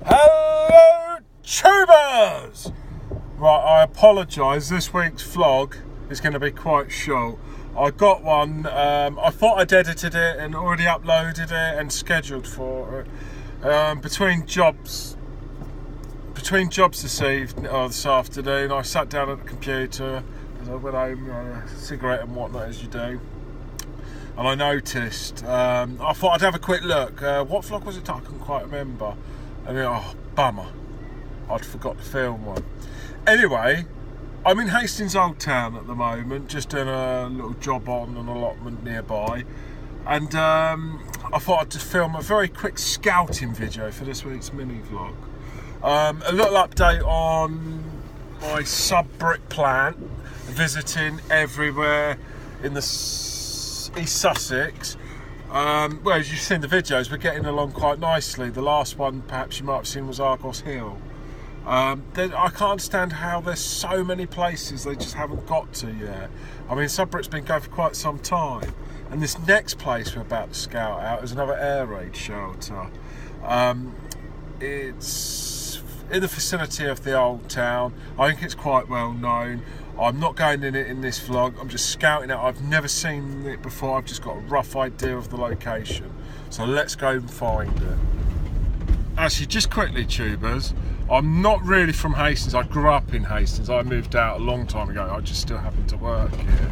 Hello, tubers! Right, I apologise, this week's vlog is going to be quite short. I got one, I thought I'd edited it and already uploaded it and scheduled for it. Between jobs this afternoon, I sat down at the computer as I went home, a cigarette and whatnot as you do. And I noticed, I thought I'd have a quick look. What vlog was it? I couldn't quite remember. And then, oh, bummer. I'd forgot to film one. Anyway, I'm in Hastings Old Town at the moment, just doing a little job on an allotment nearby. And I thought I'd just film a very quick scouting video for this week's mini vlog. A little update on my sub-brick plant, visiting everywhere in the East Sussex. Well, as you've seen the videos, we're getting along quite nicely. The last one, perhaps you might have seen, was Argos Hill. I can't understand how there's so many places they just haven't got to yet. I mean, sub-brick's been going for quite some time. And this next place we're about to scout out is another air raid shelter. It's in the vicinity of the Old Town. I think it's quite well known. I'm not going in it in this vlog, I'm just scouting it. I've never seen it before, I've just got a rough idea of the location. So let's go and find it. Actually, just quickly, tubers, I'm not really from Hastings. I grew up in Hastings. I moved out a long time ago. I just still happen to work here.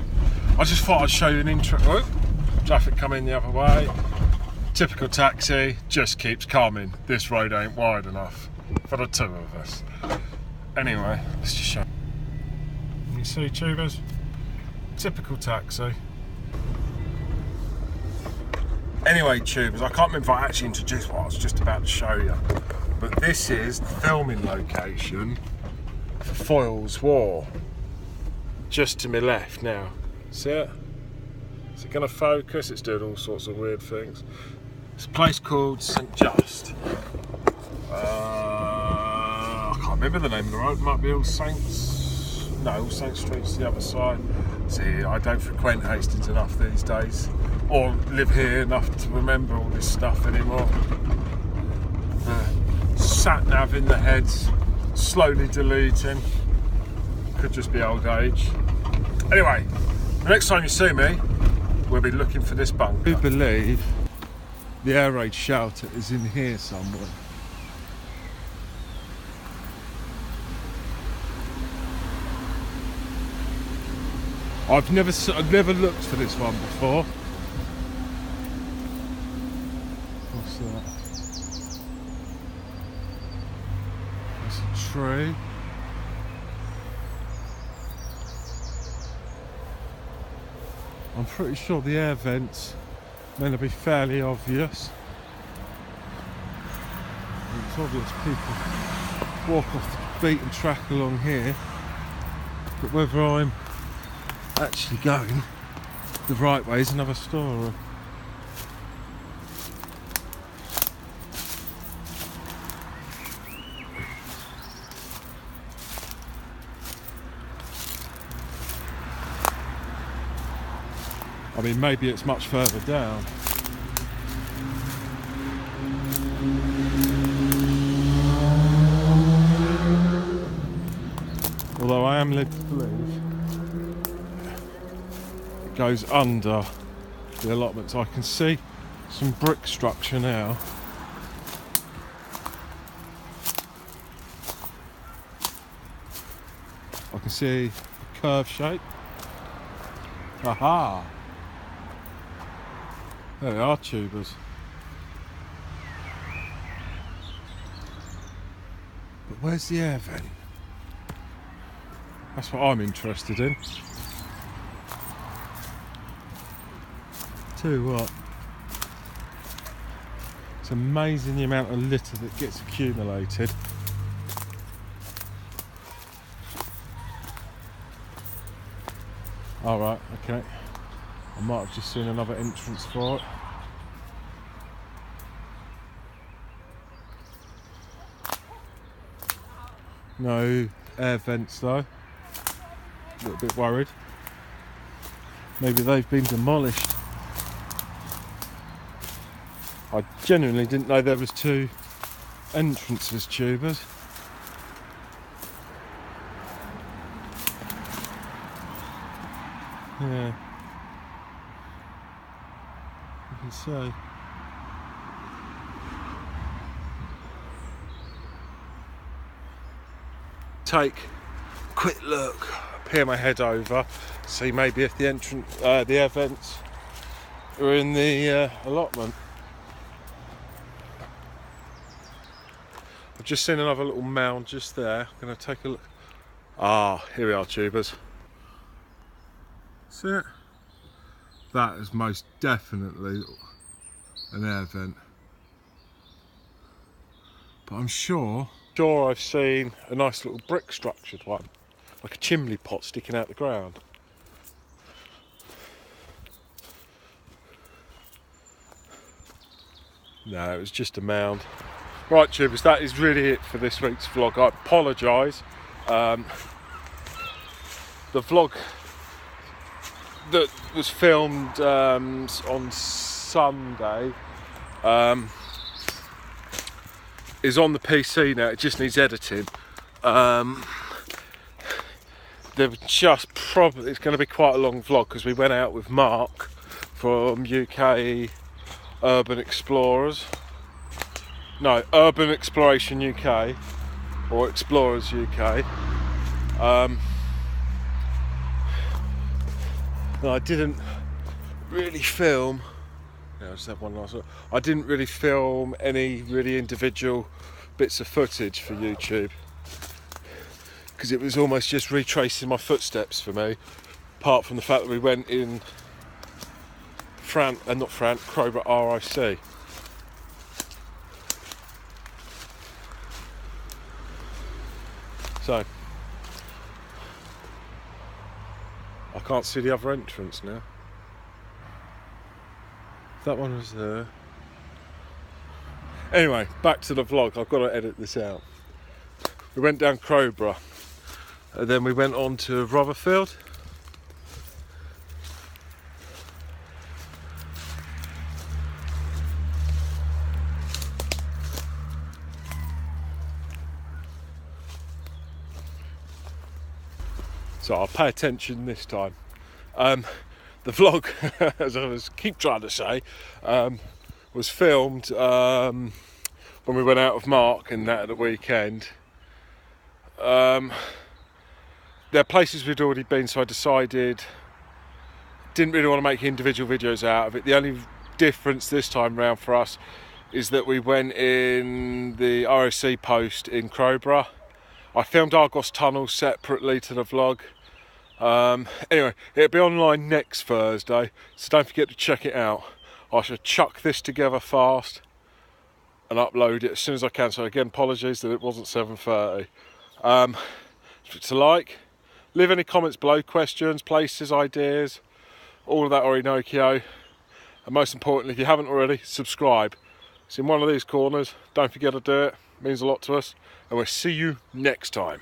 I just thought I'd show you an intro. Oh, traffic coming the other way. Typical taxi, just keeps coming. This road ain't wide enough for the two of us. Anyway, let's just show you. You see, tubers? Typical taxi. Anyway, tubers, I can't remember if I actually introduced what I was just about to show you, but this is the filming location for Foyle's War. Just to my left now. See it? Is it going to focus? It's doing all sorts of weird things. It's a place called St Just. I can't remember the name of the road. It might be All Saints. No, All Saints Street's the other side. See, I don't frequent Hastings enough these days, or live here enough to remember all this stuff anymore. The sat-nav in the head's slowly deleting. Could just be old age. Anyway, the next time you see me, we'll be looking for this bunker. I do believe the air raid shelter is in here somewhere. I've never looked for this one before. What's that? There's a tree. I'm pretty sure the air vents are meant to be fairly obvious. It's obvious people walk off the beaten track along here, but whether I'm actually going the right way is another story. I mean, maybe it's much further down. Although I am led to believe it goes under the allotments. I can see some brick structure now. I can see a curve shape. Aha! There they are, tubers. But where's the air vent? That's what I'm interested in. Tell you what, it's amazing the amount of litter that gets accumulated. Alright, okay. I might have just seen another entrance for it. No air vents though. A little bit worried. Maybe they've been demolished. I genuinely didn't know there was two entrances, tubers. Yeah, you can see. Take a quick look, peer my head over, see maybe if the entrance, the events are in the allotment. I've just seen another little mound just there. I'm going to take a look. Ah, here we are, tubers. See it? That is most definitely an air vent. But I'm sure I've seen a nice little brick structured one, like a chimney pot sticking out the ground. No, it was just a mound. Right, tubers, that is really it for this week's vlog. I apologise. The vlog that was filmed on Sunday is on the PC now. It just needs editing. It's going to be quite a long vlog because we went out with Mark from UK Urban Explorers. No, Urban Exploration UK or Explorers UK. No, I didn't really film. Yeah, I just had one last one. I didn't really film any really individual bits of footage for YouTube because it was almost just retracing my footsteps for me. Apart from the fact that we went in Crowborough RIC. So I can't see the other entrance now. That one was there. Anyway, back to the vlog. I've got to edit this out. We went down Crowborough, and then we went on to Rotherfield. So I'll pay attention this time. The vlog, as I keep trying to say, was filmed when we went out with Mark and that at the weekend. There are places we'd already been, so I decided didn't really want to make individual videos out of it. The only difference this time round for us is that we went in the ROC post in Crowborough. I filmed Argos Tunnel separately to the vlog. Anyway, it'll be online next Thursday, so don't forget to check it out. I shall chuck this together fast and upload it as soon as I can. So again, apologies that it wasn't 7:30. To like, leave any comments below, questions, places, ideas, all of that Orinoco. And most importantly, if you haven't already, subscribe. It's in one of these corners. Don't forget to do it. It means a lot to us. And we'll see you next time.